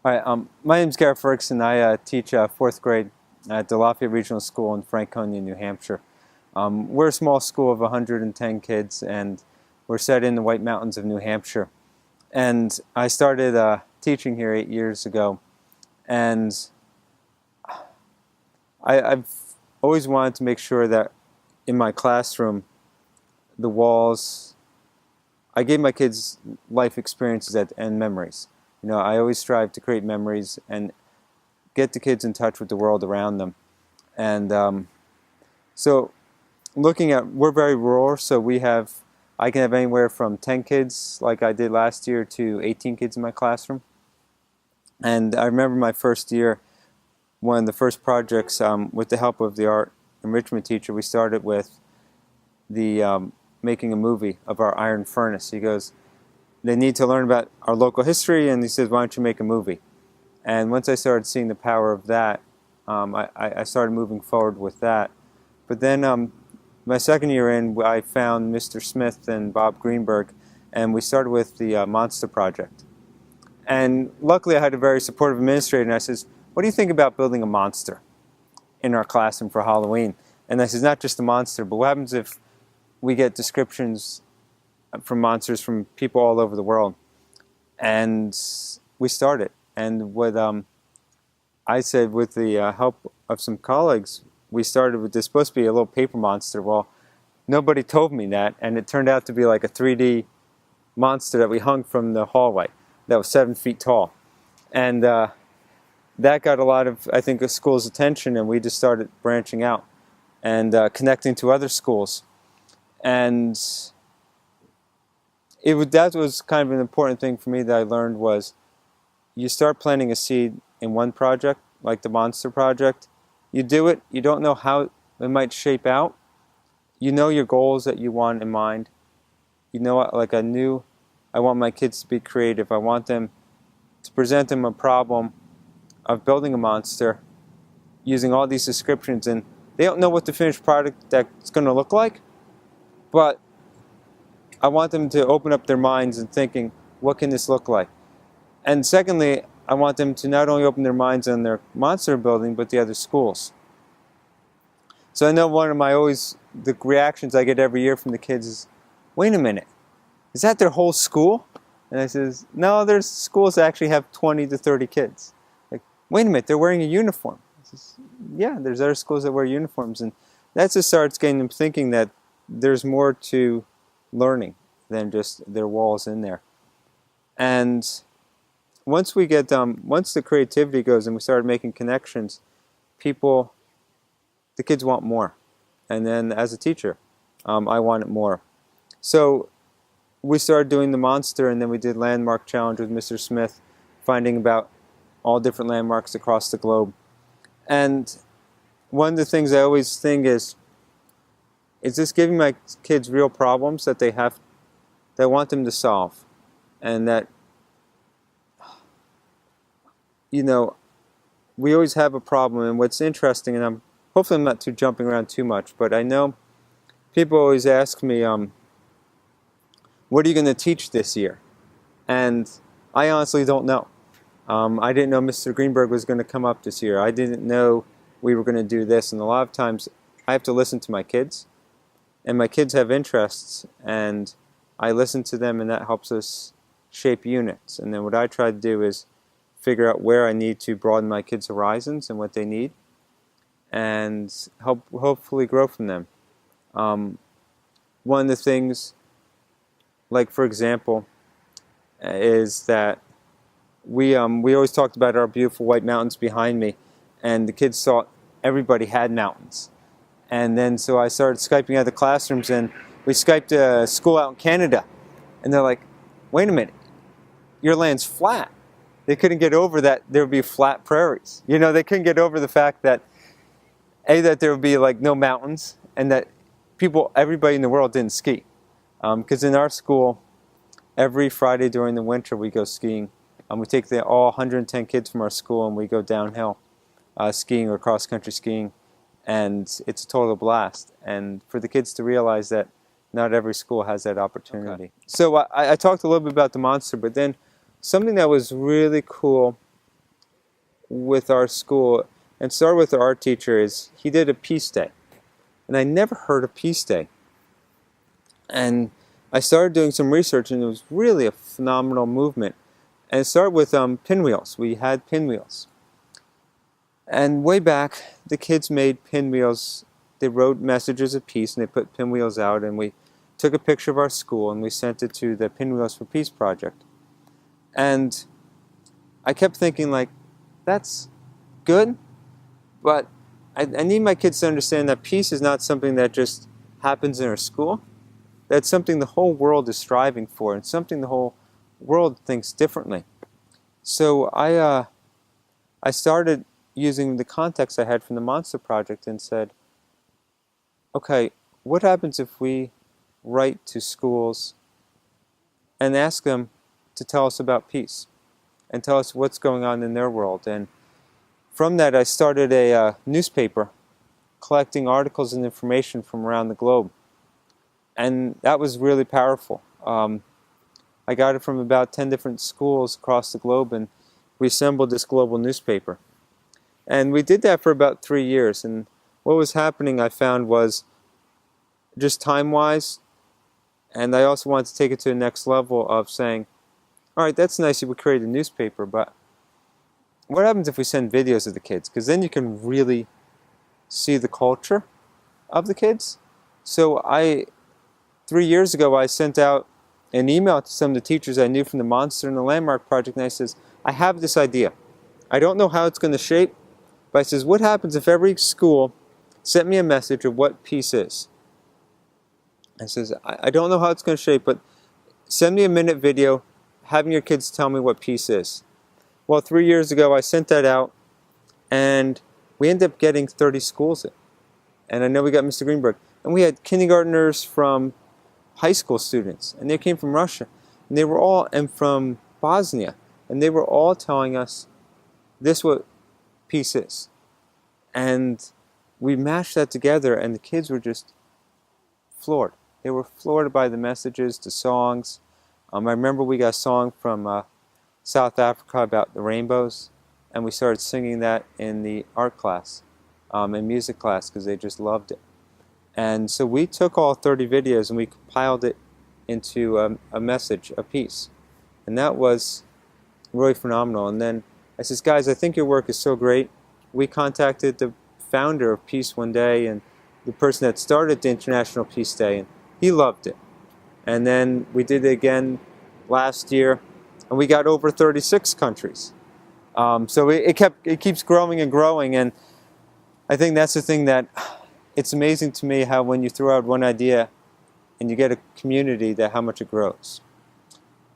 Hi, my name's Garret Ferguson. I teach fourth grade at the Lafayette Regional School in Franconia, New Hampshire. We're a small school of 110 kids, and we're set in the White Mountains of New Hampshire. And I started teaching here 8 years ago, and I've always wanted to make sure that in my classroom, the walls, I gave my kids life experiences and memories. You know, I always strive to create memories and get the kids in touch with the world around them. And so we're very rural, so I can have anywhere from 10 kids, like I did last year, to 18 kids in my classroom. And I remember my first year, one of the first projects, with the help of the art enrichment teacher, we started with making a movie of our iron furnace. He goes, they need to learn about our local history, and he says, why don't you make a movie? And once I started seeing the power of that, I started moving forward with that. But then my second year in, I found Mr. Smith and Bob Greenberg, and we started with the Monster Project. And luckily I had a very supportive administrator, and I says, what do you think about building a monster in our classroom for Halloween? And I says, not just a monster, but what happens if we get descriptions from monsters from people all over the world? And we started. And what I said, with the help of some colleagues, we started with this supposed to be a little paper monster. Well, nobody told me that, and it turned out to be like a 3D monster that we hung from the hallway that was 7 feet tall. And that got a lot of, I think, the school's attention, and we just started branching out and connecting to other schools. And that was kind of an important thing for me that I learned was, you start planting a seed in one project, like the Monster Project. You do it, you don't know how it might shape out. You know your goals that you want in mind. You know, like I want my kids to be creative. I want them to present them a problem of building a monster using all these descriptions, and they don't know what the finished product that's going to look like, but I want them to open up their minds and thinking, what can this look like? And secondly, I want them to not only open their minds on their monster building, but the other schools. So I know one of the reactions I get every year from the kids is, wait a minute, is that their whole school? And I says, no, there's schools that actually have 20 to 30 kids. Like, wait a minute, they're wearing a uniform. I says, yeah, there's other schools that wear uniforms. And that just starts getting them thinking that there's more to learning than just their walls in there. And once the creativity goes and we started making connections, the kids want more. And then as a teacher, I wanted more. So we started doing the monster, and then we did Landmark Challenge with Mr. Smith, finding about all different landmarks across the globe. And one of the things I always think is this giving my kids real problems that that I want them to solve, and that, you know, we always have a problem. And what's interesting, and hopefully I'm not jumping around too much, but I know people always ask me, what are you going to teach this year? And I honestly don't know. I didn't know Mr. Greenberg was going to come up this year. I didn't know we were going to do this. And a lot of times I have to listen to my kids, and my kids have interests, and I listen to them, and that helps us shape units. And then what I try to do is figure out where I need to broaden my kids' horizons and what they need, and hopefully grow from them. One of the things, like for example, is that we always talked about our beautiful white mountains behind me, and the kids thought everybody had mountains. And then so I started Skyping out of the classrooms, and we Skyped a school out in Canada, and they're like, wait a minute, your land's flat. They couldn't get over that there would be flat prairies. You know, they couldn't get over the fact that that there would be like no mountains, and that everybody in the world didn't ski. Because in our school, every Friday during the winter we go skiing. We take all 110 kids from our school, and we go downhill skiing or cross-country skiing, and it's a total blast. And for the kids to realize that not every school has that opportunity. Okay. So I talked a little bit about the monster, but then something that was really cool with our school, and started with our art teacher, is he did a Peace Day. And I never heard of Peace Day. And I started doing some research, and it was really a phenomenal movement. And it started with pinwheels. We had pinwheels. And way back, the kids made pinwheels. They wrote messages of peace, and they put pinwheels out, and we took a picture of our school, and we sent it to the Pinwheels for Peace project. And I kept thinking, like, that's good, but I need my kids to understand that peace is not something that just happens in our school. That's something the whole world is striving for, and something the whole world thinks differently. So I started using the context I had from the Monster Project and said, okay, what happens if we write to schools and ask them to tell us about peace and tell us what's going on in their world? And from that, I started a newspaper collecting articles and information from around the globe. And that was really powerful. I got it from about 10 different schools across the globe, and we assembled this global newspaper. And we did that for about 3 years. And what was happening, I found, was just time-wise, and I also wanted to take it to the next level of saying, all right, that's nice, you would create a newspaper, but what happens if we send videos of the kids? Because then you can really see the culture of the kids. So 3 years ago, I sent out an email to some of the teachers I knew from the Monster and the Landmark Project, and I says, I have this idea. I don't know how it's going to shape, but I says, what happens if every school sent me a message of what peace is? I says, I don't know how it's going to shape, but send me a minute video having your kids tell me what peace is. Well, 3 years ago, I sent that out, and we ended up getting 30 schools in. And I know we got Mr. Greenberg. And we had kindergartners from high school students, and they came from Russia, and they were all, and from Bosnia, and they were all telling us this what peace is. And we mashed that together, and the kids were just floored. They were floored by the messages, the songs. I remember we got a song from South Africa about the rainbows, and we started singing that in the art class, in music class, because they just loved it. And so we took all 30 videos and we compiled it into a message, a piece. And that was really phenomenal. And then I says, guys, I think your work is so great. We contacted the founder of Peace one day, and the person that started the International Peace Day, and he loved it. And then we did it again last year, and we got over 36 countries. So it keeps growing and growing, and I think that's the thing that it's amazing to me, how when you throw out one idea and you get a community, that how much it grows.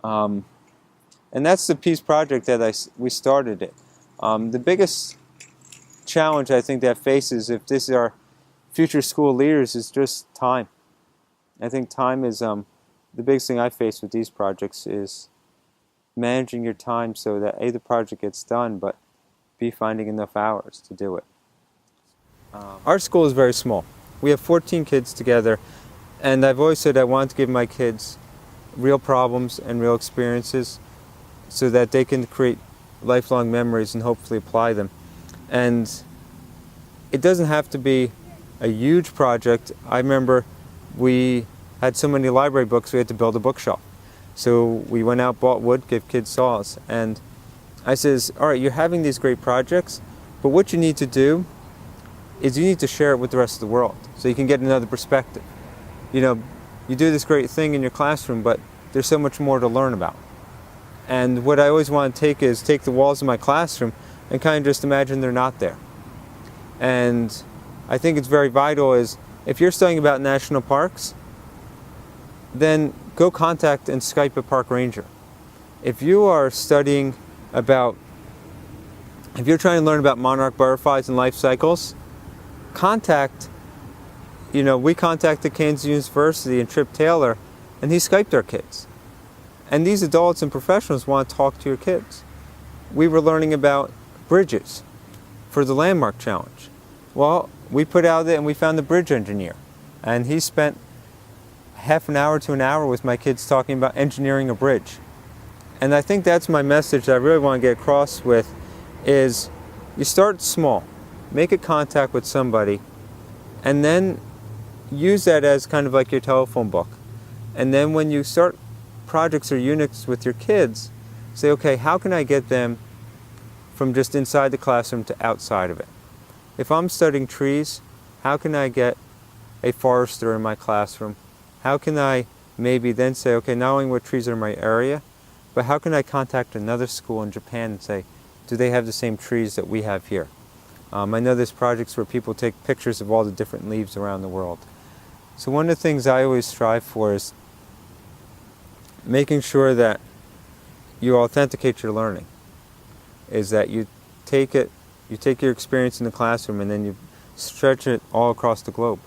And that's the Peace Project that we started it. The biggest challenge I think that faces, if this is our future school leaders, is just time. I think time is the biggest thing I face with these projects, is managing your time so that A, the project gets done, but B, finding enough hours to do it. Our school is very small. We have 14 kids together, and I've always said I want to give my kids real problems and real experiences so that they can create lifelong memories and hopefully apply them. And it doesn't have to be a huge project. I remember we had so many library books we had to build a bookshelf. So we went out, bought wood, gave kids saws, and I says, all right, you're having these great projects, but what you need to do is you need to share it with the rest of the world so you can get another perspective. You know, you do this great thing in your classroom, but there's so much more to learn about. And what I always want to take the walls of my classroom and kind of just imagine they're not there. And I think it's very vital is, if you're studying about national parks, then go contact and Skype a park ranger. If you are studying about, if you're trying to learn about monarch butterflies and life cycles, we contacted Kansas University and Trip Taylor, and he Skyped our kids. And these adults and professionals want to talk to your kids. We were learning about bridges for the Landmark Challenge. Well, we put out it and we found the bridge engineer, and he spent half an hour to an hour with my kids talking about engineering a bridge. And I think that's my message that I really want to get across with, is you start small, make a contact with somebody, and then use that as kind of like your telephone book. And then when you start projects or units with your kids, say, okay, how can I get them from just inside the classroom to outside of it? If I'm studying trees, how can I get a forester in my classroom? How can I maybe then say, okay, not only what trees are in my area, but how can I contact another school in Japan and say, do they have the same trees that we have here? I know there's projects where people take pictures of all the different leaves around the world. So one of the things I always strive for is making sure that you authenticate your learning. Is that you take your experience in the classroom and then you stretch it all across the globe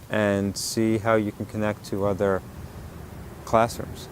and see how you can connect to other classrooms.